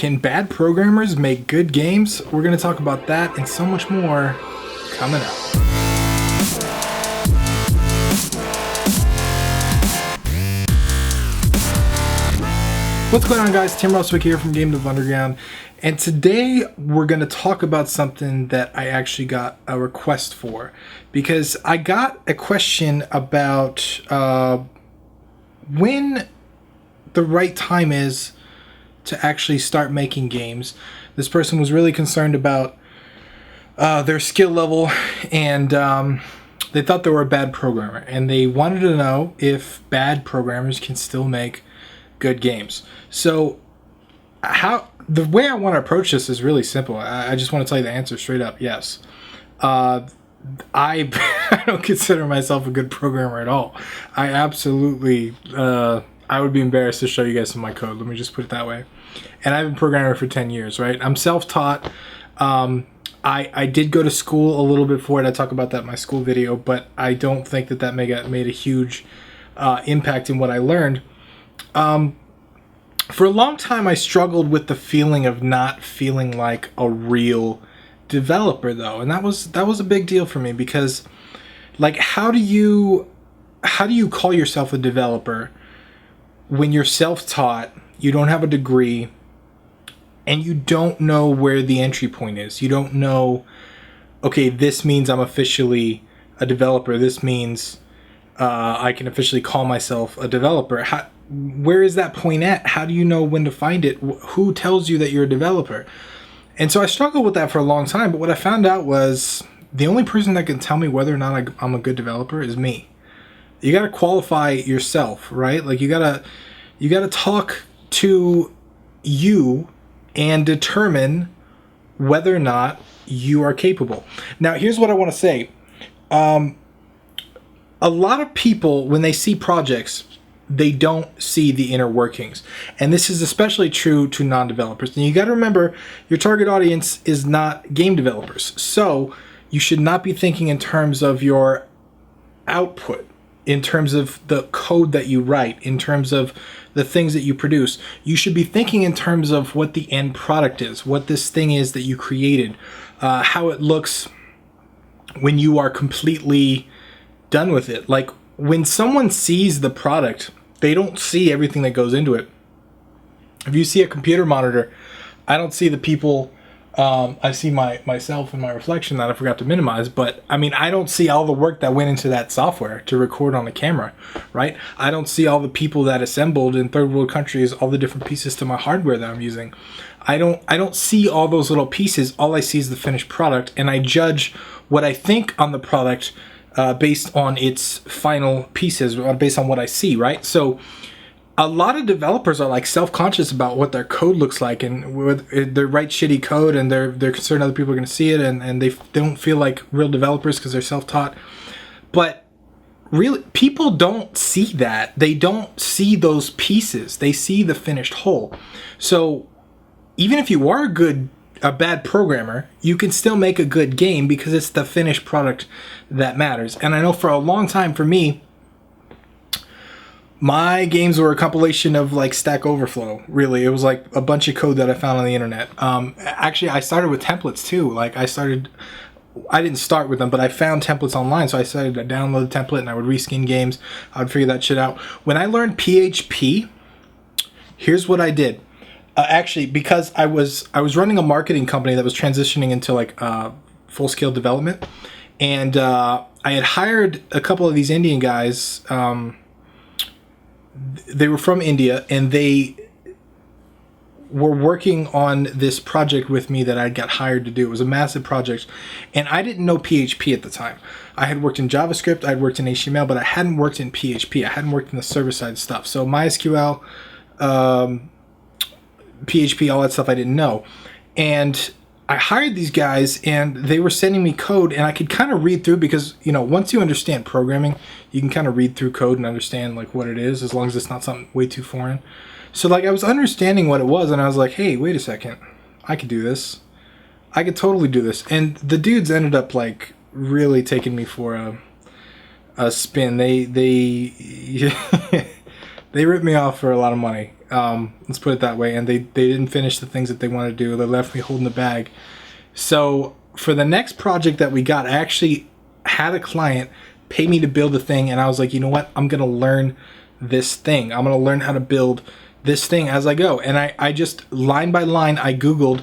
Can bad programmers make good games? We're going to talk about that and so much more coming up. What's going on, guys? Tim Roswick here from Game Dev Underground, and today we're going to talk about something that I actually got a request for, because I got a question about when the right time is to actually start making games. This person was really concerned about their skill level, and they thought they were a bad programmer, and they wanted to know if bad programmers can still make good games. So the way I want to approach this is really simple. I just want to tell you the answer straight up. Yes. I don't consider myself a good programmer at all. I absolutely I would be embarrassed to show you guys some of my code. Let me just put it that way. And I've been programming for 10 years, right? I'm self-taught. I did go to school a little bit for it. I talk about that in my school video, but I don't think that made a huge impact in what I learned. For a long time, I struggled with the feeling of not feeling like a real developer, though, and that was a big deal for me, because, like, how do you call yourself a developer when you're self-taught, you don't have a degree, and you don't know where the entry point is? You don't know, okay, this means I'm officially a developer. This means I can officially call myself a developer. Where is that point at? How do you know when to find it? Who tells you that you're a developer? And so I struggled with that for a long time, but what I found out was the only person that can tell me whether or not I'm a good developer is me. You got to qualify yourself, right? Like, you got to talk to you and determine whether or not you are capable. Now, here's what I want to say. A lot of people, when they see projects, they don't see the inner workings. And this is especially true to non-developers. And you got to remember, your target audience is not game developers. So you should not be thinking in terms of your output, in terms of the code that you write, in terms of the things that you produce. You should be thinking in terms of what the end product is, what this thing is that you created, how it looks when you are completely done with it. Like, when someone sees the product, they don't see everything that goes into it. If you see a computer monitor, I don't see the people. I see myself and my reflection that I forgot to minimize, but I mean, I don't see all the work that went into that software to record on the camera, right? I don't see all the people that assembled in third world countries, all the different pieces to my hardware that I'm using. I don't see all those little pieces. All I see is the finished product, and I judge what I think on the product based on its final pieces, based on what I see, right? So a lot of developers are like self-conscious about what their code looks like, and they write shitty code, and they're concerned other people are going to see it, and they don't feel like real developers because they're self-taught. But really, people don't see that. They don't see those pieces. They see the finished whole. So even if you are a bad programmer, you can still make a good game, because it's the finished product that matters. And I know for a long time, for me, my games were a compilation of like Stack Overflow. Really, it was like a bunch of code that I found on the internet. Actually, I started with templates too. Like, I didn't start with them, but I found templates online, so I started to download the template, and I would reskin games. I would figure that shit out. When I learned PHP, here's what I did. Actually, because I was running a marketing company that was transitioning into like full-scale development, and I had hired a couple of these Indian guys. They were from India, and they were working on this project with me that I got hired to do. It was a massive project, and I didn't know PHP at the time. I had worked in JavaScript, I'd worked in HTML, but I hadn't worked in PHP. I hadn't worked in the server-side stuff. So MySQL, PHP, all that stuff I didn't know. And I hired these guys, and they were sending me code, and I could kind of read through, because, you know, once you understand programming, you can kind of read through code and understand like what it is, as long as it's not something way too foreign. So like, I was understanding what it was, and I was like, hey, wait a second, I could do this. I could totally do this. And the dudes ended up like really taking me for a spin. They They ripped me off for a lot of money. Let's put it that way. And they didn't finish the things that they wanted to do. They left me holding the bag. So for the next project that we got, I actually had a client pay me to build a thing. And I was like, you know what? I'm going to learn this thing. I'm going to learn how to build this thing as I go. And I just line by line, I Googled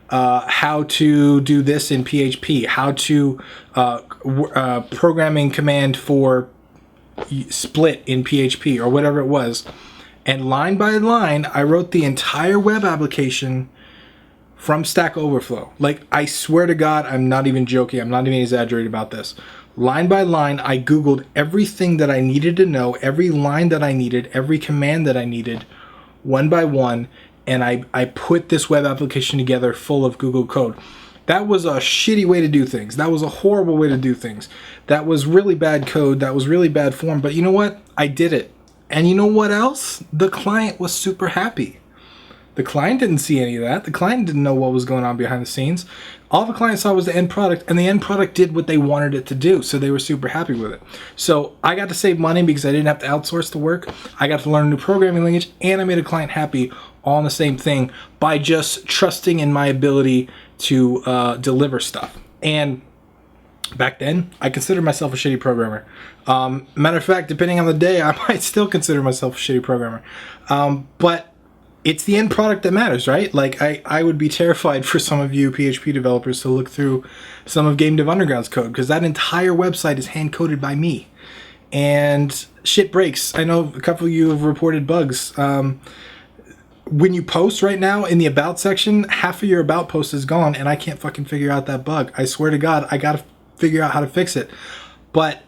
how to do this in PHP, how to programming command for split in PHP or whatever it was. And line by line, I wrote the entire web application from Stack Overflow. Like, I swear to God, I'm not even joking. I'm not even exaggerating about this. Line by line, I Googled everything that I needed to know, every line that I needed, every command that I needed, one by one, and I put this web application together full of Google code. That was a shitty way to do things. That was a horrible way to do things. That was really bad code. That was really bad form. But you know what? I did it. And you know what else? The client was super happy. The client didn't see any of that. The client didn't know what was going on behind the scenes. All the client saw was the end product, and the end product did what they wanted it to do, so they were super happy with it. So I got to save money because I didn't have to outsource the work. I got to learn a new programming language, and I made a client happy all in the same thing by just trusting in my ability to deliver stuff. And back then, I considered myself a shitty programmer. Matter of fact, depending on the day, I might still consider myself a shitty programmer. But it's the end product that matters, right? Like, I would be terrified for some of you PHP developers to look through some of Game Dev Underground's code, because that entire website is hand-coded by me. And shit breaks. I know a couple of you have reported bugs. When you post right now in the About section, half of your About post is gone, and I can't fucking figure out that bug. I swear to God, I gotta figure out how to fix it. But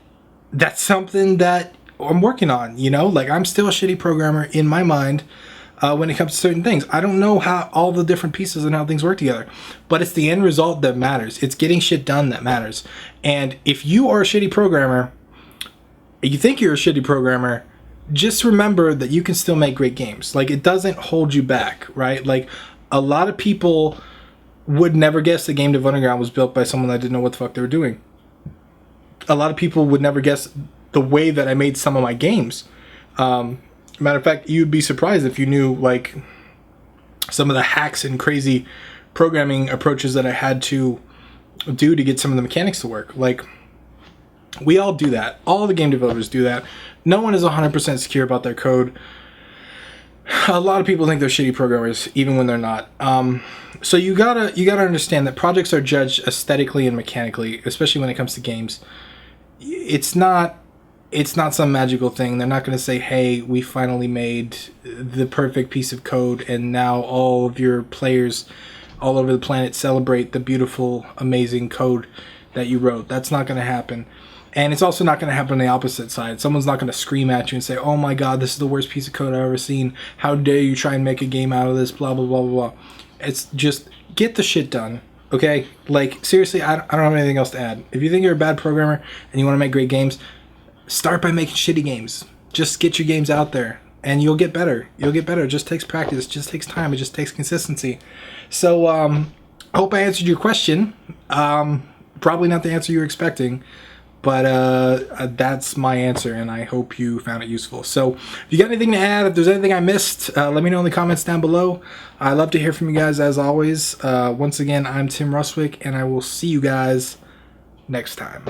that's something that I'm working on, you know? Like, I'm still a shitty programmer in my mind. When it comes to certain things, I don't know how all the different pieces and how things work together, but it's the end result that matters. It's getting shit done that matters. And if you are a shitty programmer, you think you're a shitty programmer, just remember that you can still make great games. Like, it doesn't hold you back, right? Like, a lot of people would never guess that Game Dev Underground was built by someone that didn't know what the fuck they were doing. A lot of people would never guess the way that I made some of my games. Matter of fact, you'd be surprised if you knew, like, some of the hacks and crazy programming approaches that I had to do to get some of the mechanics to work. Like, we all do that. All the game developers do that. No one is 100% secure about their code. A lot of people think they're shitty programmers, even when they're not. So you gotta understand that projects are judged aesthetically and mechanically, especially when it comes to games. It's not some magical thing. They're not going to say, hey, we finally made the perfect piece of code and now all of your players all over the planet celebrate the beautiful, amazing code that you wrote. That's not going to happen. And it's also not going to happen on the opposite side. Someone's not going to scream at you and say, oh my God, this is the worst piece of code I've ever seen. How dare you try and make a game out of this, blah, blah, blah, blah, blah. It's just get the shit done. Okay? Like, seriously, I don't have anything else to add. If you think you're a bad programmer and you want to make great games, start by making shitty games. Just get your games out there and you'll get better. You'll get better. It just takes practice. It just takes time. It just takes consistency. So I hope I answered your question. Probably not the answer you were expecting, but that's my answer and I hope you found it useful. So if you got anything to add, if there's anything I missed, let me know in the comments down below. I love to hear from you guys as always. Once again, I'm Tim Ruswick and I will see you guys next time.